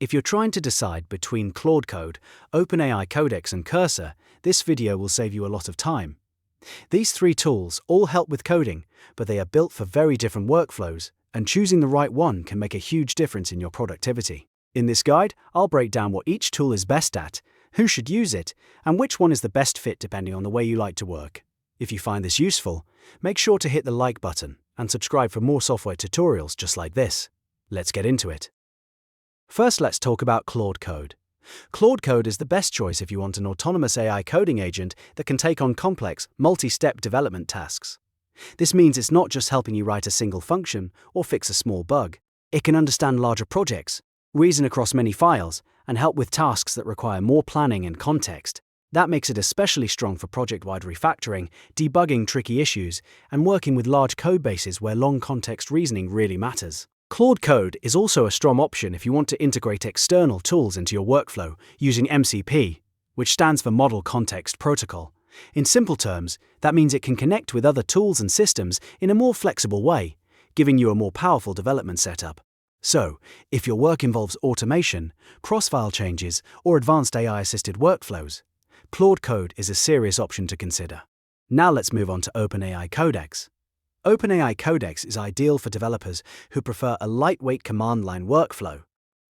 If you're trying to decide between Claude Code, OpenAI Codex and Cursor, this video will save you a lot of time. These three tools all help with coding, but they are built for very different workflows, and choosing the right one can make a huge difference in your productivity. In this guide, I'll break down what each tool is best at, who should use it, and which one is the best fit depending on the way you like to work. If you find this useful, make sure to hit the like button and subscribe for more software tutorials just like this. Let's get into it. First, let's talk about Claude Code. Claude Code is the best choice if you want an autonomous AI coding agent that can take on complex, multi-step development tasks. This means it's not just helping you write a single function or fix a small bug. It can understand larger projects, reason across many files, and help with tasks that require more planning and context. That makes it especially strong for project-wide refactoring, debugging tricky issues, and working with large code bases where long context reasoning really matters. Claude Code is also a strong option if you want to integrate external tools into your workflow using MCP, which stands for Model Context Protocol. In simple terms, that means it can connect with other tools and systems in a more flexible way, giving you a more powerful development setup. So, if your work involves automation, cross-file changes, or advanced AI-assisted workflows, Claude Code is a serious option to consider. Now let's move on to OpenAI Codex. OpenAI Codex is ideal for developers who prefer a lightweight command line workflow.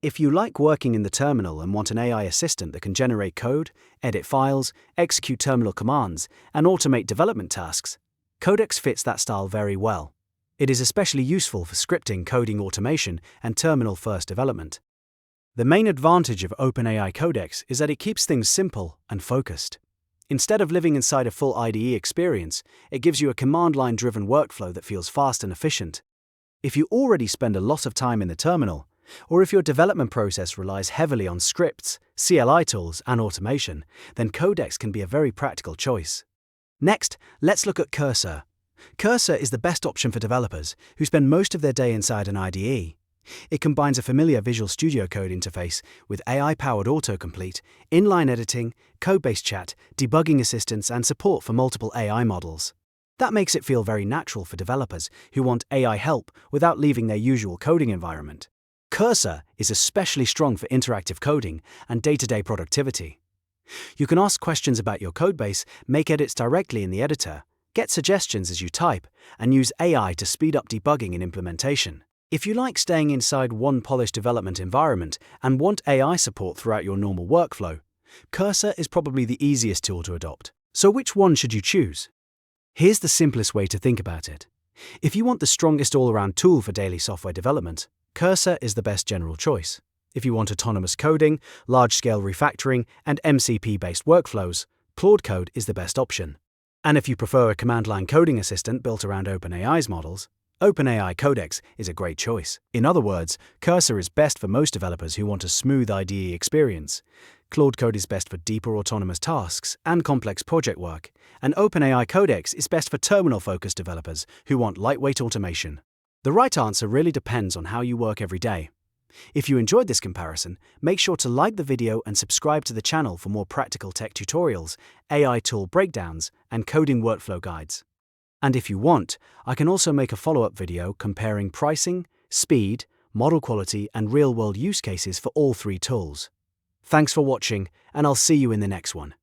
If you like working in the terminal and want an AI assistant that can generate code, edit files, execute terminal commands, and automate development tasks, Codex fits that style very well. It is especially useful for scripting, coding automation, and terminal-first development. The main advantage of OpenAI Codex is that it keeps things simple and focused. Instead of living inside a full IDE experience, it gives you a command-line-driven workflow that feels fast and efficient. If you already spend a lot of time in the terminal, or if your development process relies heavily on scripts, CLI tools, and automation, then Codex can be a very practical choice. Next, let's look at Cursor. Cursor is the best option for developers who spend most of their day inside an IDE. It combines a familiar Visual Studio Code interface with AI-powered autocomplete, inline editing, Codebase chat, debugging assistance, and support for multiple AI models. That makes it feel very natural for developers who want AI help without leaving their usual coding environment. Cursor is especially strong for interactive coding and day-to-day productivity. You can ask questions about your codebase, make edits directly in the editor, get suggestions as you type, and use AI to speed up debugging and implementation. If you like staying inside one polished development environment and want AI support throughout your normal workflow, Cursor is probably the easiest tool to adopt. So which one should you choose? Here's the simplest way to think about it. If you want the strongest all-around tool for daily software development, Cursor is the best general choice. If you want autonomous coding, large-scale refactoring, and MCP-based workflows, Claude Code is the best option. And if you prefer a command-line coding assistant built around OpenAI's models, OpenAI Codex is a great choice. In other words, Cursor is best for most developers who want a smooth IDE experience. Claude Code is best for deeper autonomous tasks and complex project work. And OpenAI Codex is best for terminal-focused developers who want lightweight automation. The right answer really depends on how you work every day. If you enjoyed this comparison, make sure to like the video and subscribe to the channel for more practical tech tutorials, AI tool breakdowns, and coding workflow guides. And if you want, I can also make a follow-up video comparing pricing, speed, model quality, and real-world use cases for all three tools. Thanks for watching, and I'll see you in the next one.